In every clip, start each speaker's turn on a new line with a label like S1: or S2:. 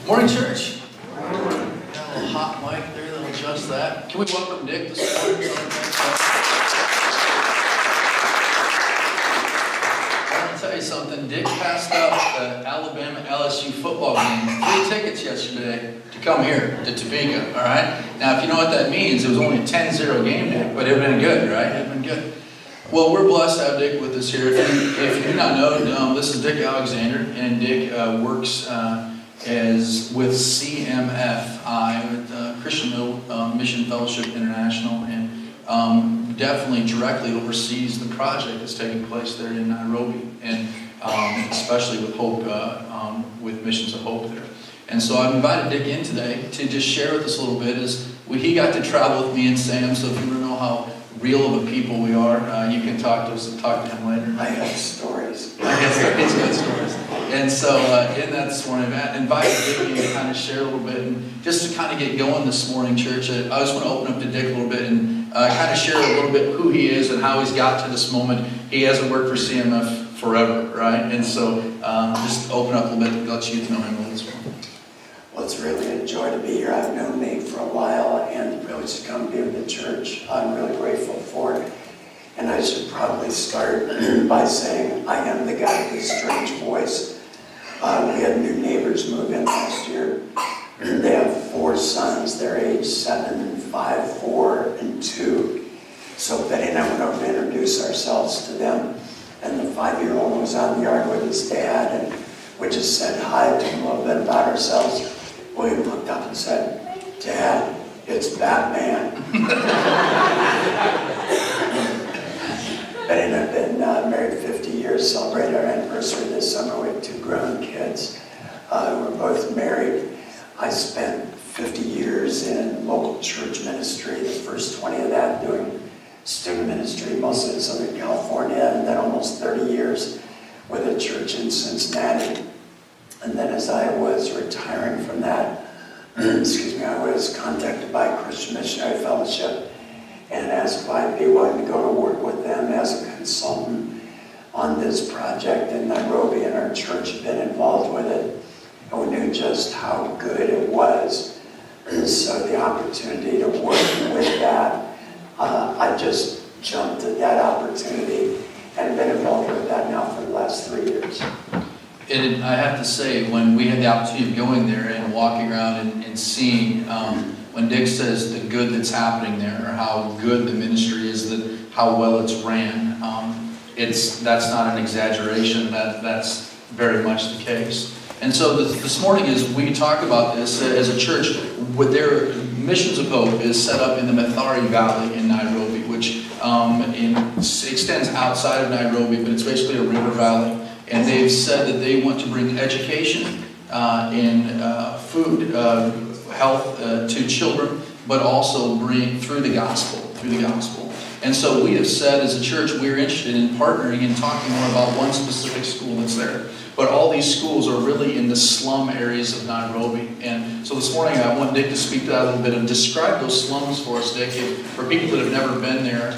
S1: Morning, church. Got a little hot mic there that'll adjust that. Can we welcome Dick this morning? I want to tell you something. Dick passed up the Alabama LSU football game, 3 tickets yesterday to come here to Topeka, all right? Now, if you know what that means, it was only a 10-0 game, Dick, but it would have been good, right? It would have been good. Well, we're blessed to have Dick with us here. If you do not know, this is Dick Alexander, and Dick works as with CMFI, with Christian Mission Fellowship International, and definitely directly oversees the project that's taking place there in Nairobi, and especially with Hope, with Missions of Hope there. And so I've invited Dick in today to just share with us a little bit. He got to travel with me and Sam, so if you want to know how real of a people we are, you can talk to us and talk to him later.
S2: I have stories.
S1: He's got stories. And so in that this morning, I invited Dick to kind of share a little bit, and just to kind of get going this morning, church, I just want to open up to Dick a little bit and kind of share a little bit who he is and how he's got to this moment. He hasn't worked for CMF forever, right? And so just open up a little bit to let you to know him a little bit.
S2: Well, it's really a joy to be here. I've known Nate for a while, and the privilege to come be with the church, I'm really grateful for it. And I should probably start by saying I am the guy with a strange voice. We had new neighbors move in last year. They have 4 sons. They're age 7, 5, 4, and 2. So Betty and I went over to introduce ourselves to them. And the 5-year-old was out in the yard with his dad, and we just said hi to him a little bit about ourselves. William looked up and said, "Dad, it's Batman." Betty and I have been married 50 years, celebrated our anniversary this summer. We have 2 grown kids. We're both married. I spent 50 years in local church ministry, the first 20 of that doing student ministry, mostly in Southern California, and then almost 30 years with a church in Cincinnati. And then as I was retiring from that, I was contacted by Christian Missionary Fellowship and asked if I'd be willing to go to work with them as a consultant on this project in Nairobi, and our church had been involved with it, and we knew just how good it was. And so the opportunity to work with that, I just jumped at that opportunity and been involved with that now for the last 3 years.
S1: And I have to say, when we had the opportunity of going there and walking around and seeing, when Dick says the good that's happening there, or how good the ministry is, how well it's ran, that's not an exaggeration. That's very much the case. And so this morning, as we talk about this as a church, with their Missions of Hope is set up in the Mathare Valley in Nairobi, which extends outside of Nairobi, but it's basically a river valley. And they've said that they want to bring education and food, health to children, but also bring through the gospel. And so we have said as a church, we're interested in partnering and talking more about one specific school that's there. But all these schools are really in the slum areas of Nairobi. And so this morning I want Dick to speak to that a little bit and describe those slums for us, Dick. For people that have never been there,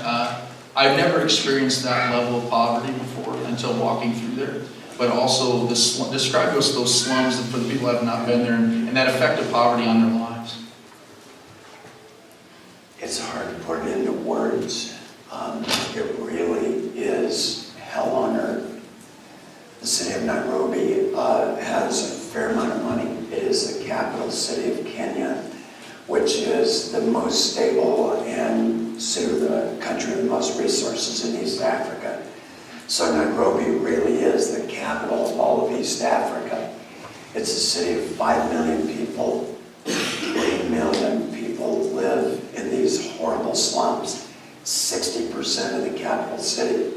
S1: I've never experienced that level of poverty before until walking through there. But also describe those slums for the people that have not been there and that effect of poverty on their lives.
S2: It's hard to put it into words. It really is hell on earth. The city of Nairobi has a fair amount of money. It is the capital city of Kenya, which is the most stable and city of the country with the most resources in East Africa. So Nairobi really is the capital of all of East Africa. It's a city of 5 million people. 3 million people live in these horrible slums. 60% of the capital city.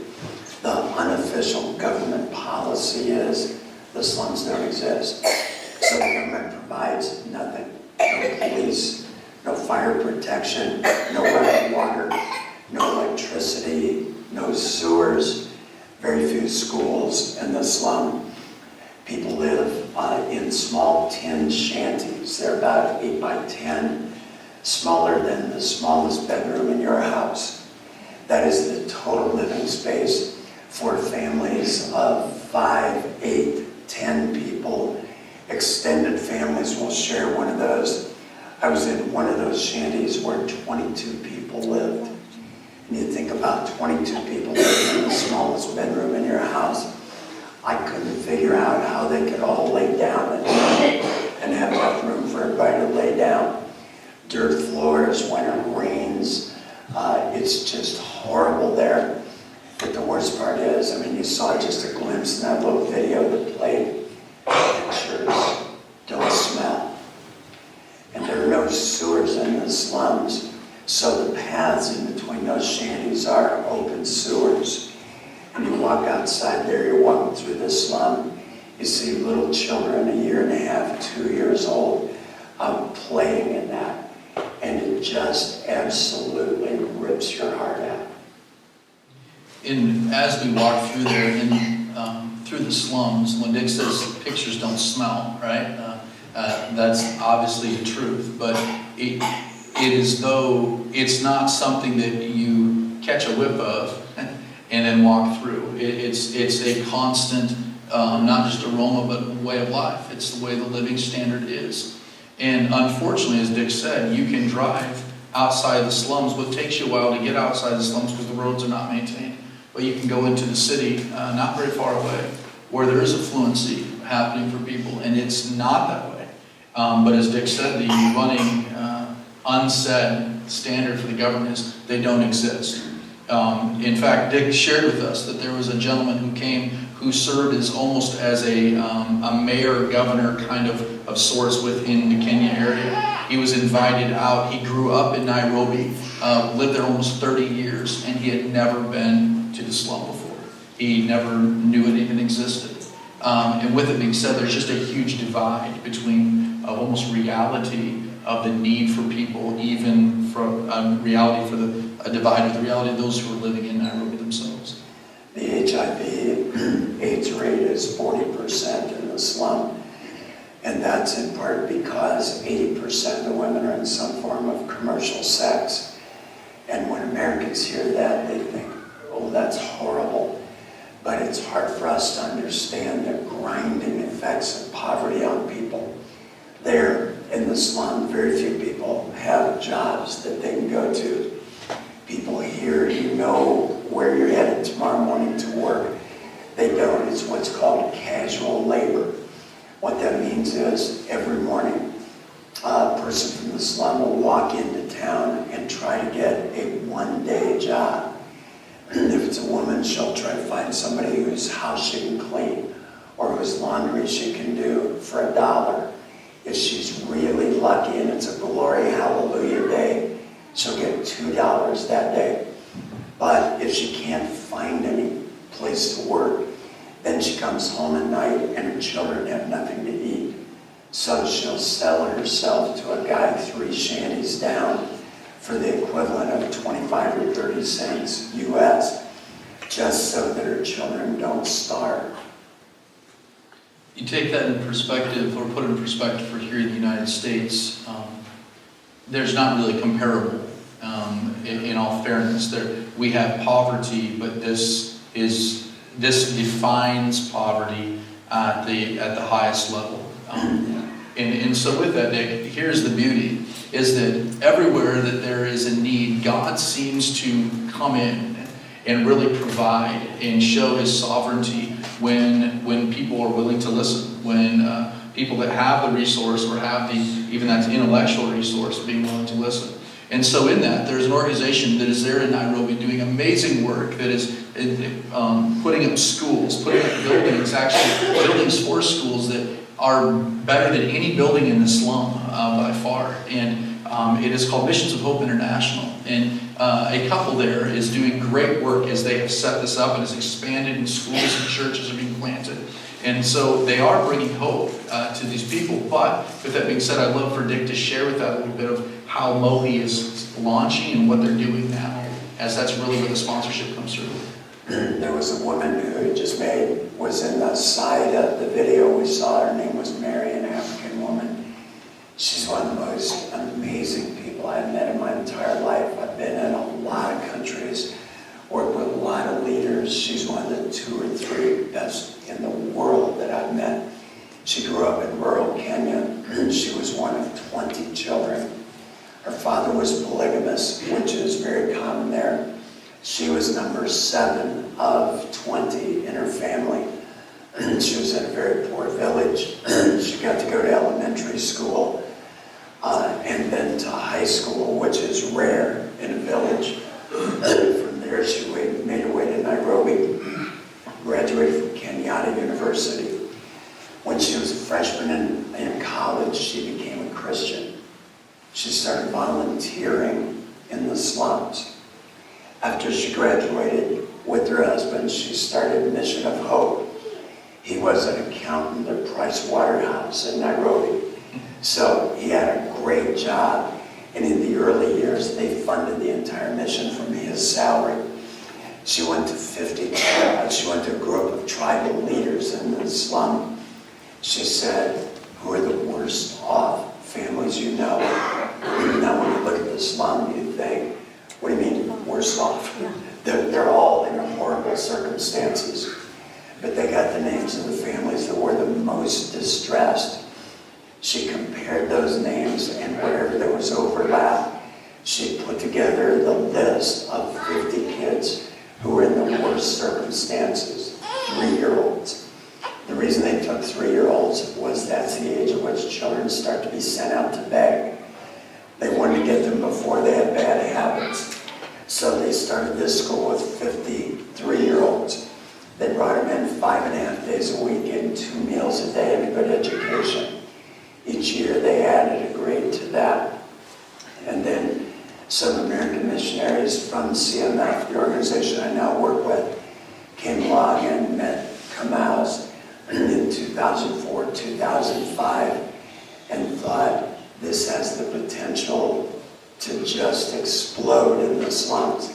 S2: The unofficial government policy is the slums don't exist. So the government provides nothing. No police, no fire protection, no running water, no electricity, no sewers, very few schools in the slum. People live in small tin shanties. They're about 8 by 10, smaller than the smallest bedroom in your house. That is the total living space for families of 5, 8, 10 people extended families will share one of those. I was in one of those shanties where 22 people lived. And you think about 22 people living in the smallest bedroom in your house. I couldn't figure out how they could all lay down and have enough room for everybody to lay down. Dirt floors, when it rains, it's just horrible there. But the worst part is, I mean, you saw just a glimpse in that little video that played. Pictures don't smell. And there are no sewers in the slums. So the paths in between those shanties are open sewers. And you walk outside there, you're walking through the slum, you see little children 1.5 years, 2 years old, playing in that. And it just absolutely rips your heart out.
S1: As we walk through there, through the slums, when Dick says pictures don't smell, right? That's obviously the truth, but it is though it's not something that you catch a whiff of and then walk through. It's a constant, not just aroma, but way of life. It's the way the living standard is. And unfortunately, as Dick said, you can drive outside the slums, but it takes you a while to get outside the slums because the roads are not maintained. But you can go into the city, not very far away, where there is affluency happening for people, and it's not that way. But as Dick said, the running, unsaid standard for the government is they don't exist. In fact, Dick shared with us that there was a gentleman who came who served as almost as a mayor, governor kind of sorts within the Kenya area. He was invited out. He grew up in Nairobi, lived there almost 30 years, and he had never been to the slum before. He never knew it even existed. And with it being said, there's just a huge divide between almost reality of the need for people, even from reality for a divide with the reality of those who are living in Nairobi themselves.
S2: The HIV/AIDS rate is 40% in the slum, and that's in part because 80% of the women are in some form of commercial sex. And when Americans hear that, they think, oh, that's horrible. But it's hard for us to understand the grinding effects of poverty on people. There in the slum, very few people have jobs that they can go to. People here, you know where you're headed tomorrow morning to work. They don't. It's what's called casual labor. What that means is every morning, a person from the slum will walk into town and try to get a one-day job. If it's a woman, she'll try to find somebody whose house she can clean or whose laundry she can do for $1. If she's really lucky and it's a glory hallelujah day, she'll get $2 that day. But if she can't find any place to work, then she comes home at night and her children have nothing to eat. So she'll sell herself to a guy 3 shanties down for the equivalent of 25 or 30 cents US, just so that her children don't starve.
S1: You take that in perspective, or put it in perspective for here in the United States, there's not really comparable. In all fairness, we have poverty, but this defines poverty at the highest level. And so with that, Nick, here's the beauty, is that everywhere that there is a need, God seems to come in and really provide and show His sovereignty when people are willing to listen, when people that have the resource or have even that intellectual resource being willing to listen. And so in that, there's an organization that is there in Nairobi doing amazing work that is putting up schools, putting up buildings, actually buildings for schools that are better than any building in the slum by far. And it is called Missions of Hope International. And a couple there is doing great work as they have set this up and has expanded, and schools and churches are being planted. And so they are bringing hope to these people. But with that being said, I'd love for Dick to share with that a little bit of how Mohi is launching and what they're doing now, as that's really where the sponsorship comes through.
S2: There was a woman who was in the side of the video we saw. Her name was Mary, an African woman. She's one of the most amazing people I've met in my entire life. I've been in a lot of countries, worked with a lot of leaders. She's one of the 2 or 3 best in the world that I've met. She grew up in rural father was polygamous, which is very common there. She was number 7 of 20 in her family. She was in a very poor village. She got to go to elementary school and then to high school, which is rare in a village. From there, she made her way to Nairobi, graduated from Kenyatta University. When she was a freshman in college, she became a Christian. She started volunteering in the slums. After she graduated with her husband, she started Mission of Hope. He was an accountant at Price Waterhouse in Nairobi. So he had a great job. And in the early years, they funded the entire mission from his salary. She went to a group of tribal leaders in the slum. She said, who are the worst off families you know? Now when you look at the slum, you think, what do you mean worst off? They're all in horrible circumstances. But they got the names of the families that were the most distressed. She compared those names, and wherever there was overlap, she put together the list of 50 kids who were in the worst circumstances, 3-year-olds. The reason they took 3-year-olds was that's the age at which children start to be sent out to beg. They wanted to get them before they had bad habits. So they started this school with 50 3-year-olds. They brought them in 5.5 days a week and 2 meals a day and a good education. Each year they added a grade to that. And then some American missionaries from CMF, the organization I now work with, came along and met Kamaz in 2004, 2005, and thought this has the potential to just explode in the slums.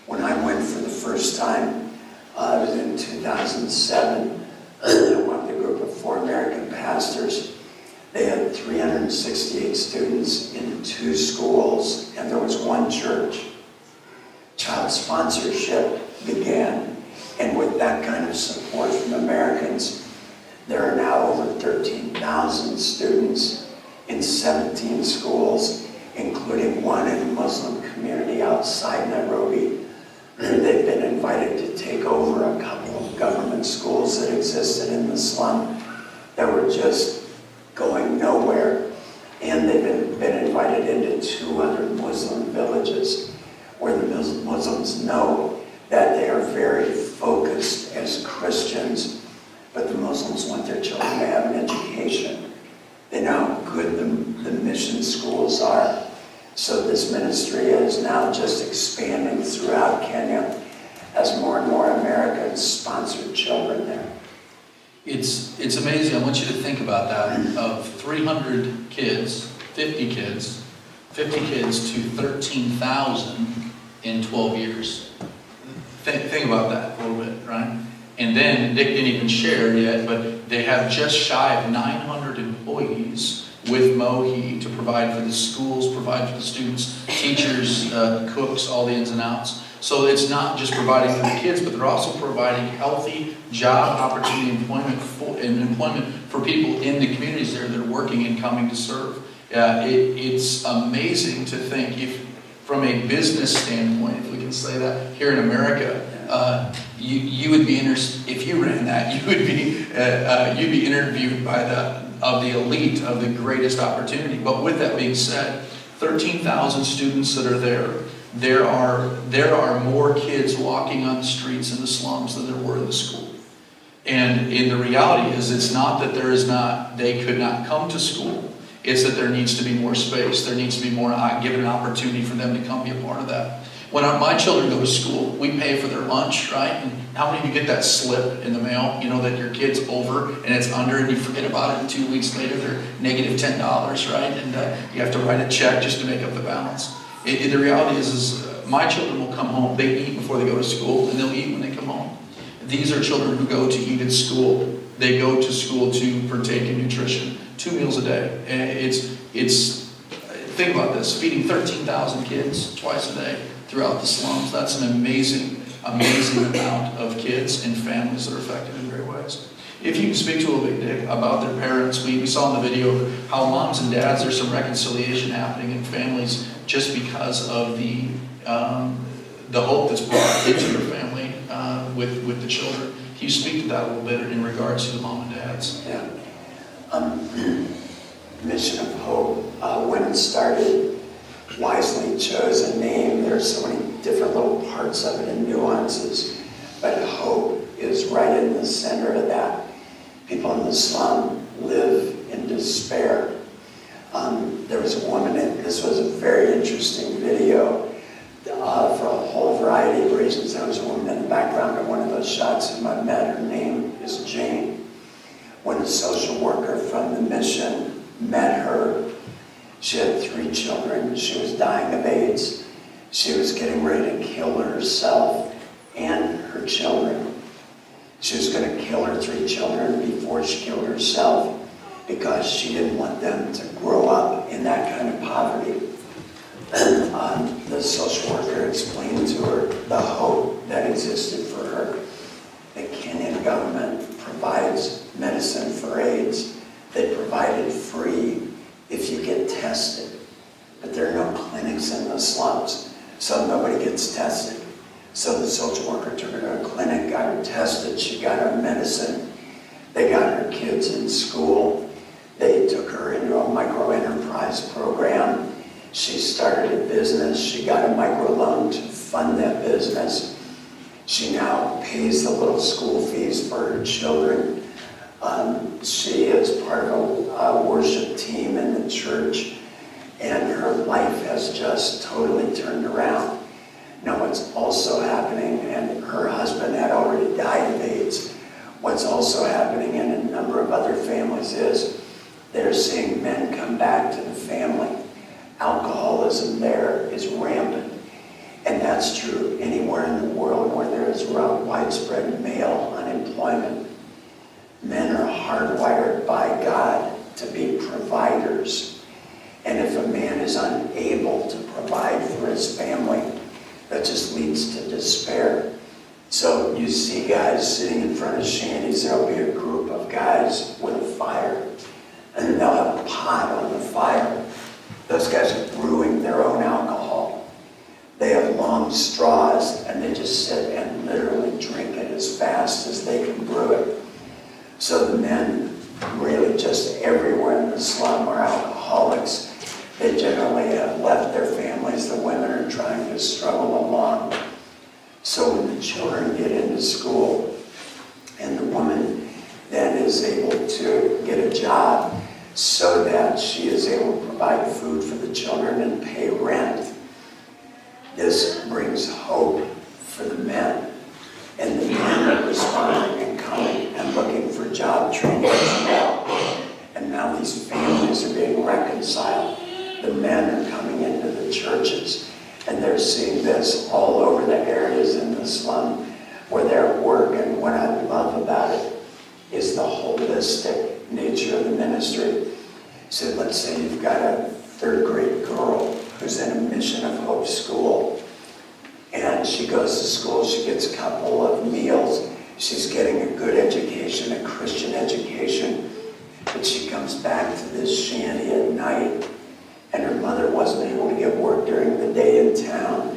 S2: When I went for the first time, it was in 2007, I went with a group of 4 American pastors. They had 368 students in 2 schools, and there was 1 church. Child sponsorship began, and with that kind of support from Americans, there are now over 13,000 students in 17 schools, including 1 in a Muslim community outside Nairobi. They've been invited to take over a couple of government schools that existed in the slum that were just going nowhere. And they've been invited into 2 other Muslim villages where the Muslims know that they are very focused as Christians, but the Muslims want their children to have an education. They know how good the mission schools are. So this ministry is now just expanding throughout Kenya as more and more Americans sponsor children there.
S1: It's amazing. I want you to think about that. Of 300 kids, 50 kids to 13,000 in 12 years. Think about that a little bit, right? And then Dick didn't even share yet, but they have just shy of 900 employees with Mohi to provide for the schools, provide for the students, teachers, cooks, all the ins and outs. So it's not just providing for the kids, but they're also providing healthy job opportunity, employment for people in the communities there that are working and coming to serve. It's amazing to think, if from a business standpoint, if we can say that here in America, you would be interested if you ran that. You'd be interviewed by the elite of the greatest opportunity. But with that being said, 13,000 students that are there. There are more kids walking on the streets in the slums than there were in the school. And the reality is, it's not that they could not come to school. It's that there needs to be more space. There needs to be more given an opportunity for them to come be a part of that. When my children go to school, we pay for their lunch, right? And how many of you get that slip in the mail, that your kid's over and it's under, and you forget about it, and 2 weeks later they're negative $10, right? And you have to write a check just to make up the balance. The reality is my children will come home. They eat before they go to school, and they'll eat when they come home. These are children who go to eat at school. They go to school to partake in nutrition, 2 meals a day. And think about this, feeding 13,000 kids twice a day throughout the slums. That's an amazing amount of kids and families that are affected in great ways. If you can speak to a little bit, Dick, about their parents. We saw in the video how moms and dads, there's some reconciliation happening in families just because of the hope that's brought into your family with the children. Can you speak to that a little bit in regards to the mom and dads?
S2: Yeah. Mission of Hope, when it started, wisely chose a name. There's so many different little parts of it and nuances, but hope is right in the center of that. People in the slum live in despair. There was a woman, and this was a very interesting video for a whole variety of reasons. There was a woman in the background of one of those shots whom I met. Her name is Jane. When a social worker from the mission met her, she had 3 children. She was dying of AIDS. She was getting ready to kill herself and her children. She was going to kill her 3 children before she killed herself because she didn't want them to grow up in that kind of poverty. And the social worker explained to her the hope that existed for her. The Kenyan government provides medicine for AIDS. They provide it free if you get tested. But there are no clinics in the slums, so nobody gets tested. So the social worker took her to a clinic, got her tested, she got her medicine. They got her kids in school. They took her into a micro-enterprise program. She started a business. She got a microloan to fund that business. She now pays the little school fees for her children. She is part of a worship team in the church, and her life has just totally turned around. Now what's also happening, and her husband had already died of AIDS, what's also happening in a number of other families is they're seeing men come back to the family. Alcoholism there is rampant. And that's true anywhere in the world where there is widespread male unemployment. Men are hardwired by God to be providers. And if a man is unable to provide for his family, that just leads to despair. So you see guys sitting in front of shanties. There'll be a group of guys with a fire, and they'll have a pot on the fire. Those guys are brewing their own alcohol. They have long straws, and they just sit and literally drink it as fast as they can brew it. So the men, really just everywhere in the slum, are alcoholics. They generally have left their families. The women are trying to struggle along. So when the children get into school, and the woman then is able to get a job so that she is able to provide food for the children and pay rent, this brings hope for the men. And the men are responding and coming and looking for job training as well. And now these families are being reconciled. The men are coming into the churches, and they're seeing this all over the areas in the slum where they're at work. And what I love about it is the holistic nature of the ministry. So let's say you've got a 3rd grade girl who's in a Mission of Hope school, and she goes to school, she gets a couple of meals, she's getting a good education, a Christian education, but she comes back to this shanty at night, and her mother wasn't able to get work during the day in town,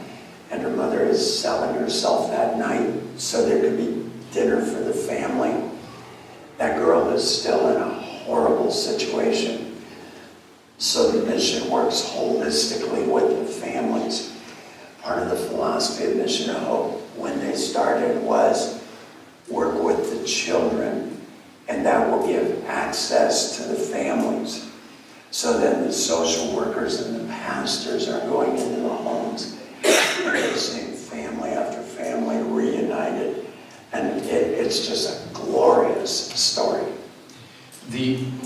S2: and her mother is selling herself that night so there could be dinner for the family. That girl is still in a horrible situation. So the mission works holistically with the families. Part of the philosophy of Mission of Hope when they started was work with the children, and that will give access to the families. So then the social workers and the pastors are going into the homes, and they're seeing family after family reunited. And it's just a glorious story.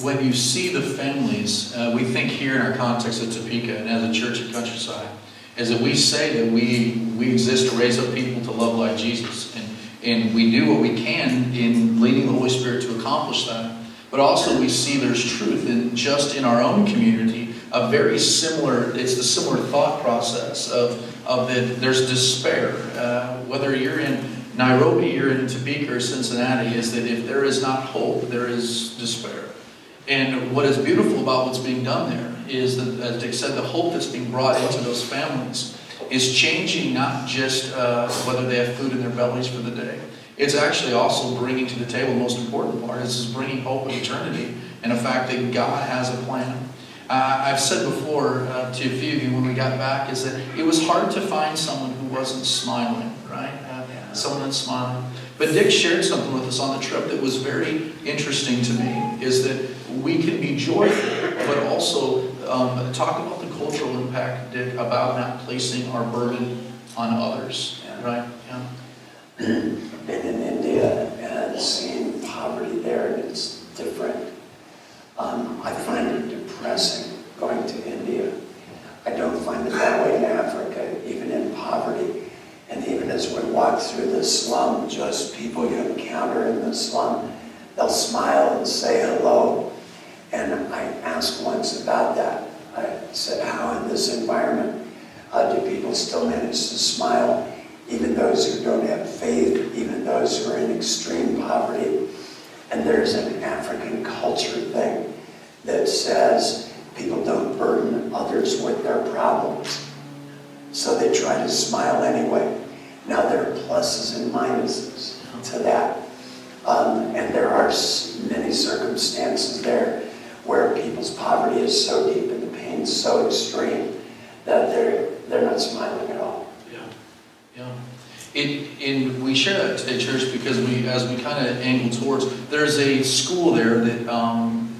S1: When you see the families, we think here in our context of Topeka and as a church at Countryside, is that we say that we exist to raise up people to love like Jesus. And we do what we can in leading the Holy Spirit to accomplish that. But also we see there's truth in just in our own community, a very similar, it's the similar thought process of that there's despair. Whether you're in Nairobi here in Topeka or Cincinnati is that if there is not hope, there is despair. And what is beautiful about what's being done there is that, as Dick said, the hope that's being brought into those families is changing not just whether they have food in their bellies for the day. It's actually also bringing to the table, the most important part, is bringing hope of eternity and the fact that God has a plan. I've said before to a few of you when we got back is that it was hard to find someone who wasn't smiling, right? Someone that's smiling. But Dick shared something with us on the trip that was very interesting to me, is that we can be joyful, but also talk about the cultural impact, Dick, about not placing our burden on others, right? Yeah.
S2: Been in India and seen poverty there, and it's different. I find it depressing going to India. I don't find it that way in Africa, even in poverty. And even as we walk through the slum, just people you encounter in the slum, they'll smile and say hello. And I asked once about that. I said, how in this environment do people still manage to smile? Even those who don't have faith, even those who are in extreme poverty. And there's an African culture thing that says people don't burden others with their problems. So they try to smile anyway. Now there are pluses and minuses to that. And there are many circumstances there where people's poverty is so deep and the pain so extreme that they're not smiling at all.
S1: Yeah. And we share that at church because as we kind of angle towards, there's a school there that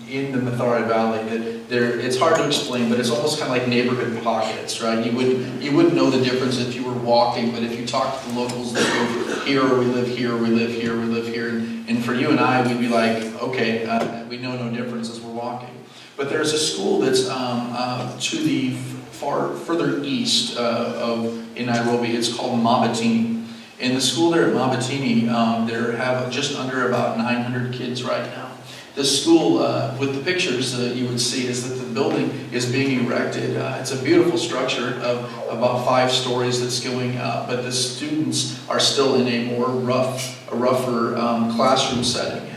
S1: in the Mathare Valley that it's hard to explain, but it's almost kind of like neighborhood pockets, right? You wouldn't know the difference if you were walking, but if you talk to the locals that live here, or we live here, or we live here, we live here, and for you and I, we'd be like, okay, we know no difference as we're walking. But there's a school that's to the further east in Nairobi. It's called Mabatini. And the school there at Mabatini, they have just under about 900 kids right now. The school, with the pictures you would see, is that the building is being erected. It's a beautiful structure of about 5 stories that's going up, but the students are still in a more rougher classroom setting.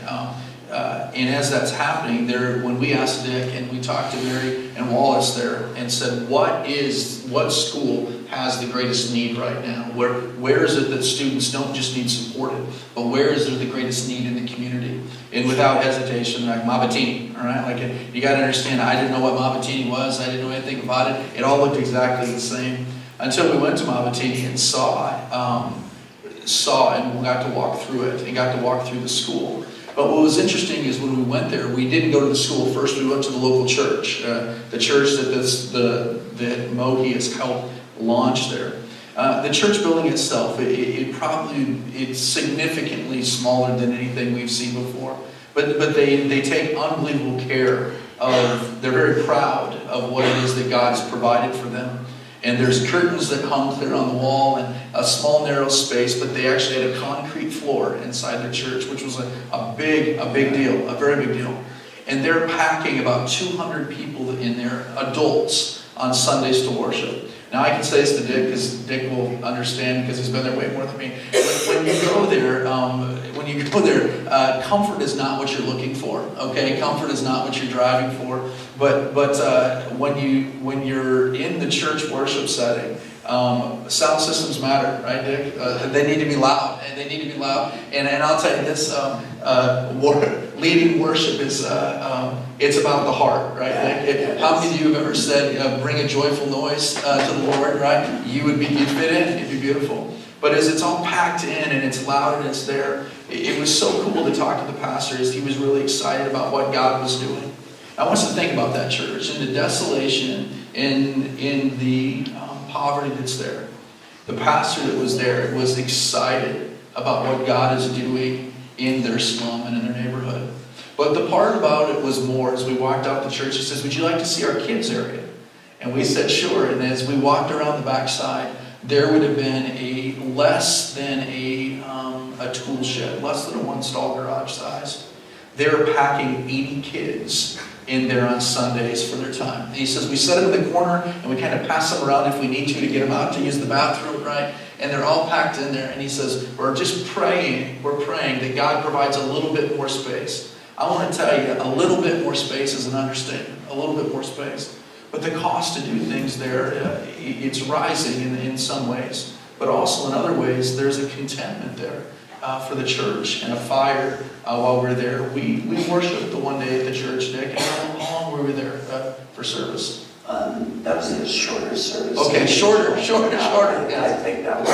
S1: And as that's happening, when we asked Dick and we talked to Mary and Wallace there and said, what school has the greatest need right now? Where is it that students don't just need supported, but where is there the greatest need in the community? And without hesitation, like Mabatini, all right? Like you got to understand, I didn't know what Mabatini was. I didn't know anything about it. It all looked exactly the same until we went to Mabatini and saw and got to walk through it and got to walk through the school. But what was interesting is when we went there, we didn't go to the school first. We went to the local church, the church that Mohi has helped launch there. The church building itself, it's significantly smaller than anything we've seen before. But they take unbelievable care of. They're very proud of what it is that God's provided for them. And there's curtains that hung clear on the wall and a small narrow space, but they actually had a concrete floor inside their church, which was a big deal, a very big deal. And they're packing about 200 people in there, adults, on Sundays to worship. Now I can say this to Dick because Dick will understand because he's been there way more than me. When you go there, comfort is not what you're looking for. Okay, comfort is not what you're driving for. But when you're in the church worship setting, sound systems matter, right, Dick? They need to be loud, and they need to be loud. And I'll tell you this: leading worship is it's about the heart, right? Dick? How many of you have ever said, "Bring a joyful noise to the Lord"? Right? You'd fit in. It'd be beautiful. But as it's all packed in and it's loud and it's there, it was so cool to talk to the pastor as he was really excited about what God was doing. I want us to think about that church and the desolation in the poverty that's there. The pastor that was there was excited about what God is doing in their slum and in their neighborhood. But the part about it was more, as we walked out the church, he says, "Would you like to see our kids area?" And we said, "Sure." And as we walked around the backside, there would have been less than a tool shed, less than a one-stall garage size. They were packing 80 kids in there on Sundays for their time. And he says, we set them in the corner and we kind of pass them around if we need to get them out to use the bathroom, right? And they're all packed in there. And he says, we're praying that God provides a little bit more space. I want to tell you, a little bit more space is an understatement. A little bit more space. But the cost to do things there, it's rising in some ways. But also in other ways, there's a contentment there for the church and a fire while we're there. We worshiped the one day at the church, Nick. And how long were we there for service?
S2: That was a shorter service.
S1: Okay, shorter. Yeah.
S2: I think that was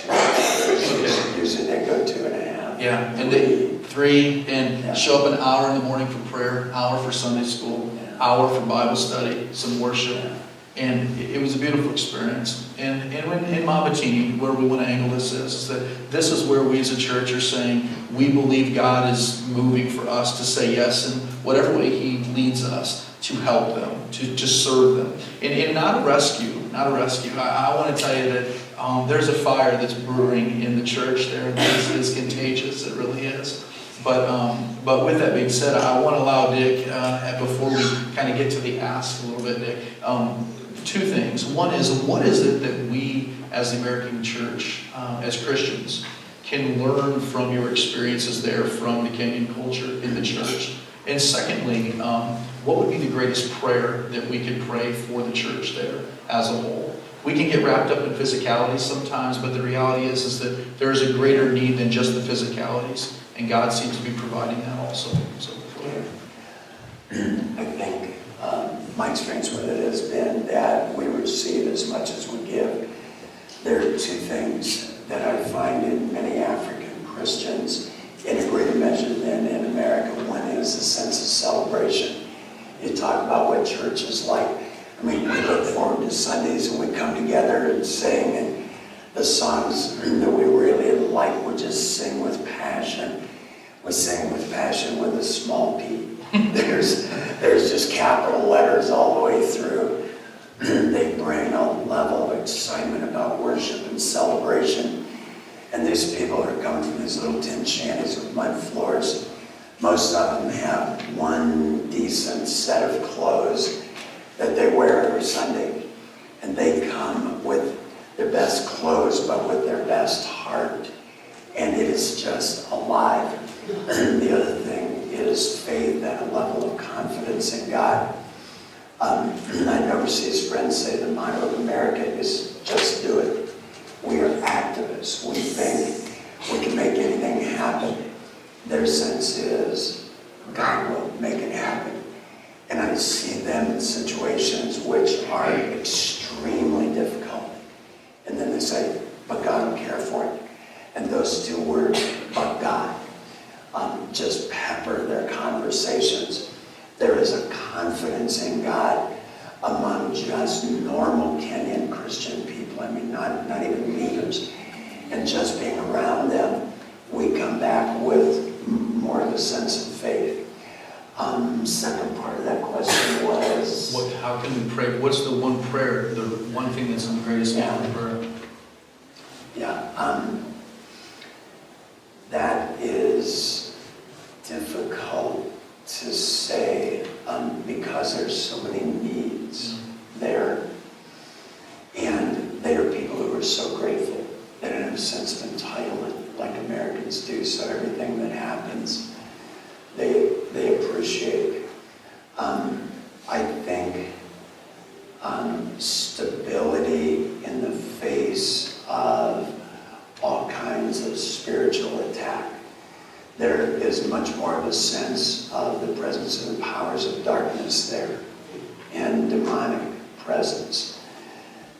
S2: 2 hours. Usually they go 2.5.
S1: Yeah, and they 3 and show up an hour in the morning for prayer, hour for Sunday school, hour for Bible study, some worship. And it was a beautiful experience. And in Mabatini, where we want to angle this is that this is where we as a church are saying we believe God is moving for us to say yes in whatever way He leads us to help them, to serve them. And not a rescue. I want to tell you that there's a fire that's brewing in the church there. It's contagious. It really is. But with that being said, I want to allow Dick, before we kind of get to the ask a little bit, Dick, 2 things. One is, what is it that we as the American church, as Christians, can learn from your experiences there from the Kenyan culture in the church? And secondly, what would be the greatest prayer that we could pray for the church there as a whole? We can get wrapped up in physicalities sometimes, but the reality is that there is a greater need than just the physicalities. And God seems to be providing that also. So,
S2: I think my experience with it has been that we receive as much as we give. There are 2 things that I find in many African Christians, in a greater measure than in America. One is a sense of celebration. You talk about what church is like. I mean, we look forward to Sundays and we come together and sing, and the songs that we really like, we just sing with passion. We sing with passion with a small p. There's just capital letters all the way through. They bring a level of excitement about worship and celebration. And these people are coming from these little tin shanties with mud floors. Most of them have one decent set of clothes that they wear every Sunday. And they come with their best clothes, but with their best heart. And it is just alive. The other thing is faith and a level of confidence in God. I never see his friends say the motto of America is just do it. We are activists. We think we can make anything happen. Their sense is God will make it happen. And I see them in situations which are extremely difficult. And then they say, but God will care for it. And those 2 words, but God, just pepper their conversations. There is a confidence in God among just normal Kenyan Christian people. I mean, not even leaders. And just being around them, we come back with more of a sense of faith. Second part of that question was...
S1: How can we pray? What's the one prayer, the one thing that's the greatest prayer?
S2: Yeah, that is difficult to say because there's so many needs there. And they are people who are so grateful. They don't have a sense of entitlement like Americans do, so everything that happens, they appreciate. I think stability in the face of all kinds of spiritual attack. There is much more of a sense of the presence of the powers of darkness there and demonic presence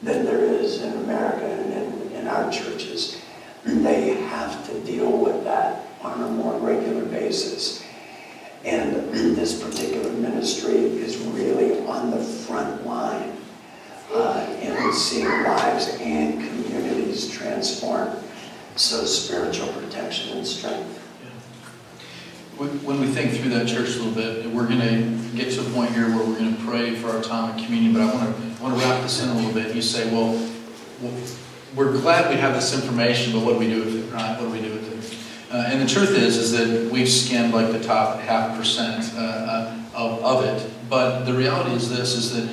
S2: than there is in America and in our churches. They have to deal with that on a more regular basis. And this particular ministry is really on the front line in seeing lives and communities transformed. So spiritual protection and strength.
S1: When we think through that church a little bit, we're going to get to a point here where we're going to pray for our time of communion, but I want to wrap this in a little bit. You say, well, we're glad we have this information, but what do we do with it, right? What do we do with it? And the truth is that we've skimmed like the top 0.5% of it. But the reality is this, is that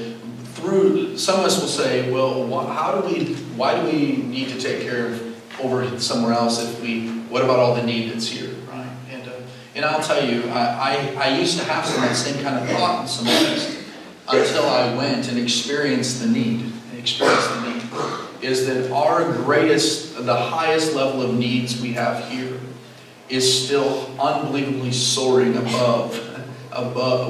S1: through, some of us will say, well, why do we need to take care of over somewhere else what about all the need that's here, right? And I'll tell you, I used to have some of that same kind of thought in some ways until I went and experienced the need. Is that our greatest, the highest level of needs we have here is still unbelievably soaring above.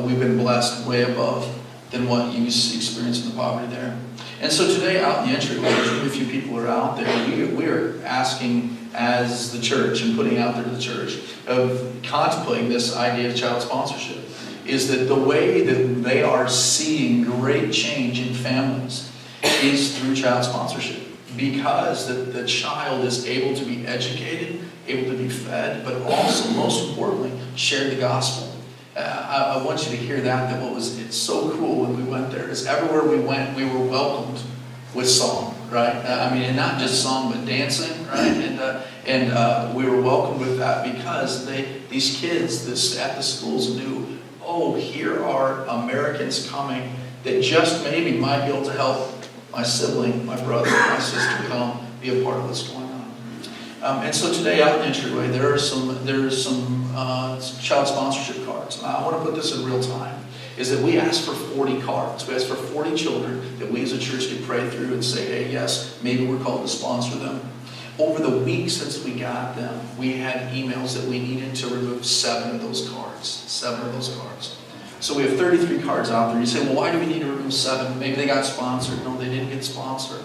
S1: We've been blessed way above than what you experience in the poverty there. And so today out in the entryway, there's really few people are out there. We are asking as the church and putting out there to the church of contemplating this idea of child sponsorship, is that the way that they are seeing great change in families is through child sponsorship, because the child is able to be educated, able to be fed, but also, most importantly, share the gospel. I want you to hear that it's so cool when we went there, is everywhere we went, we were welcomed with song, right? And not just song, but dancing, right? And we were welcomed with that because these kids at the schools knew, oh, here are Americans coming that just maybe might be able to help my sibling, my brother, my sister come be a part of what's going on. And so today out in the entryway, there are some child sponsorship cards. And I want to put this in real time, is that we asked for 40 cards. We asked for 40 children that we as a church could pray through and say, hey, yes, maybe we're called to sponsor them. Over the week since we got them, we had emails that we needed to remove 7 of those cards. 7 of those cards. So we have 33 cards out there. You say, well, why do we need to remove 7? Maybe they got sponsored. No, they didn't get sponsored.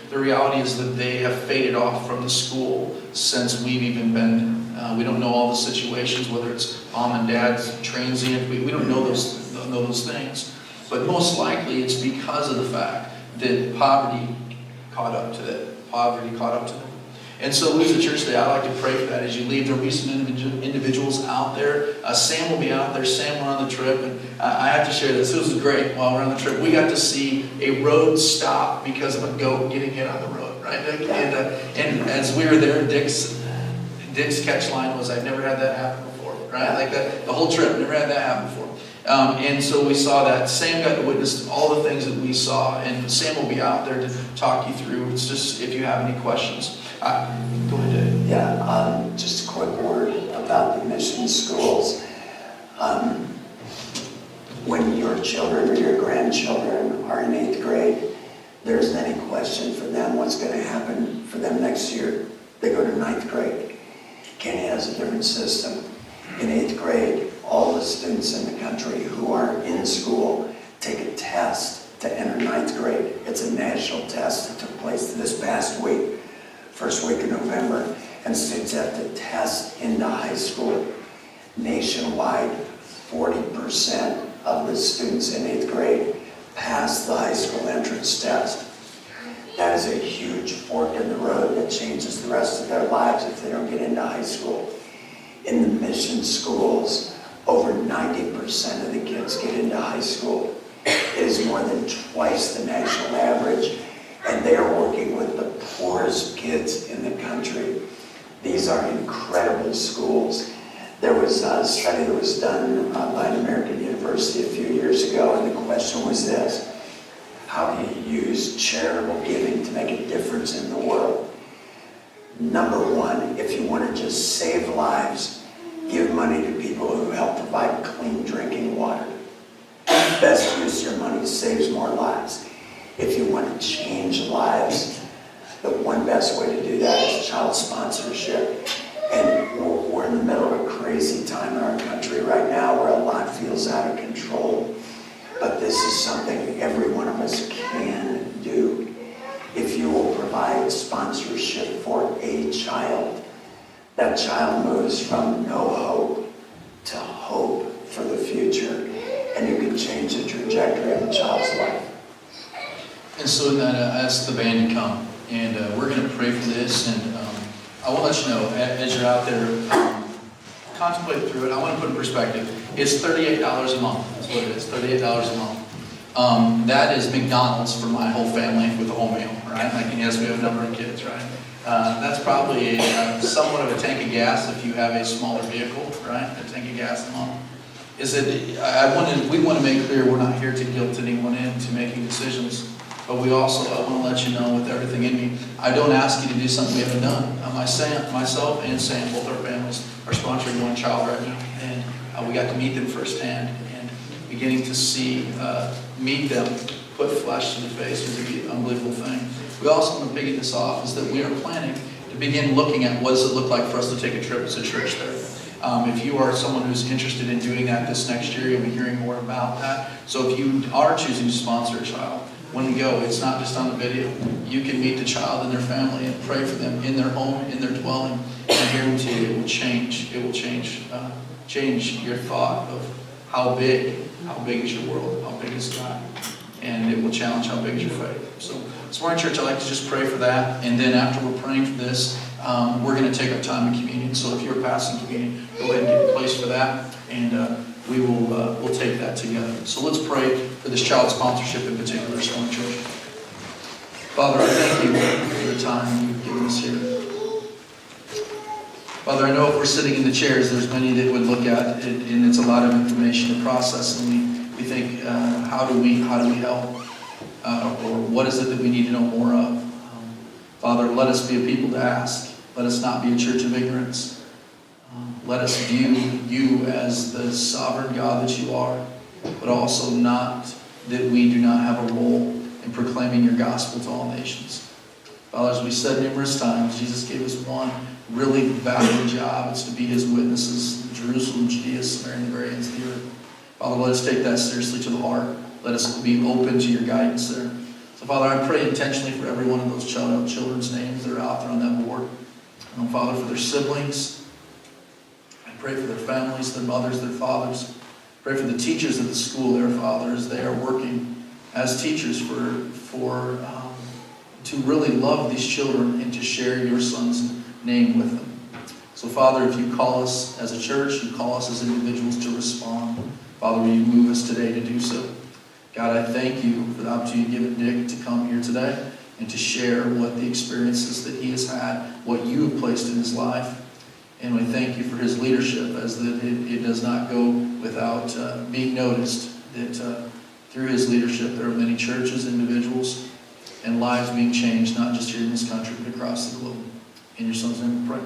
S1: The reality is that they have faded off from the school since we've even been. We don't know all the situations, whether it's mom and dad's transient. We don't know those things. But most likely it's because of the fact that poverty caught up to them. And so we as a church today, I like to pray for that. As you leave, there'll be some individuals out there. Sam will be out there. Sam went on the trip. And I have to share this. It was great while we're on the trip. We got to see a road stop because of a goat getting hit on the road, right? And as we were there, Dick's catch line was, I've never had that happen before, right? Like that, the whole trip, never had that happen before. And so we saw that. Sam got to witness all the things that we saw. And Sam will be out there to talk you through. It's just, if you have any questions. Go ahead, Dave.
S2: Yeah, just a quick word about the mission schools. When your children or your grandchildren are in 8th grade, there isn't any question for them what's going to happen for them next year. They go to 9th grade. Kenny has a different system. In 8th grade, all the students in the country who are in school take a test to enter 9th grade. It's a national test that took place this past week. First week of November, and students have to test into high school. Nationwide, 40% of the students in 8th grade pass the high school entrance test. That is a huge fork in the road that changes the rest of their lives if they don't get into high school. In the mission schools, over 90% of the kids get into high school. It is more than twice the national average. And they are working with the poorest kids in the country. These are incredible schools. There was a study that was done by an American university a few years ago, and the question was this: how do you use charitable giving to make a difference in the world? Number one, if you want to just save lives, give money to people who help provide clean drinking water. Best use of your money saves more lives. If you want to change lives, the one best way to do that is child sponsorship. And we're in the middle of a crazy time in our country right now where a lot feels out of control. But this is something every one of us can do. If you will provide sponsorship for a child, that child moves from no hope to hope for the future. And you can change the trajectory of a child's life.
S1: And so then I asked the band to come, and we're going to pray for this, and I will let you know, as you're out there, contemplate through it. I want to put in perspective, it's $38 a month, that's what it is, $38 a month. That is McDonald's for my whole family with a whole meal, right? Like, and yes, we have a number of kids, right? That's probably somewhat of a tank of gas if you have a smaller vehicle, right? A tank of gas alone. We want to make clear we're not here to guilt anyone into making decisions, but I want to let you know with everything in me, I don't ask you to do something we haven't done. Myself and Sam, both our families, are sponsoring one child right now, and we got to meet them firsthand, and beginning to meet them, put flesh to the face was an unbelievable thing. We also want to piggy this off is that we are planning to begin looking at what does it look like for us to take a trip as a church there. If you are someone who's interested in doing that this next year, you'll be hearing more about that. So if you are choosing to sponsor a child, when we go, it's not just on the video. You can meet the child and their family and pray for them in their home, in their dwelling. And I guarantee you, it will change. It will change your thought of how big is your world, how big is God, and it will challenge how big is your faith. So this morning, church, I'd like to just pray for that, and then after we're praying for this, we're going to take our time in communion. So if you're passing communion, go ahead and get a place for that, and we'll take that together. So let's pray for this child sponsorship in particular this morning, church. Father, I thank you for the time you've given us here. Father, I know if we're sitting in the chairs, there's many that would look at it, and it's a lot of information to process, and we think, how do we help? Or what is it that we need to know more of? Father, let us be a people to ask. Let us not be a church of ignorance. Let us view you as the sovereign God that you are, but also not that we do not have a role in proclaiming your gospel to all nations. Father, as we said numerous times, Jesus gave us one really valuable job. It's to be his witnesses in Jerusalem, Judea, Samaria, and the very ends of the earth. Father, let us take that seriously to the heart. Let us be open to your guidance there. So, Father, I pray intentionally for every one of those children's names that are out there on that board. And, Father, for their siblings. I pray for their families, their mothers, their fathers. Pray for the teachers of the school, their Father, as they are working as teachers to really love these children and to share your Son's name with them. So, Father, if you call us as a church, you call us as individuals to respond. Father, will you move us today to do so? God, I thank you for the opportunity given Dick to come here today and to share what the experiences that he has had, what you have placed in his life. And we thank you for his leadership, as that it does not go without being noticed that through his leadership there are many churches, individuals, and lives being changed, not just here in this country, but across the globe. In your Son's name we pray.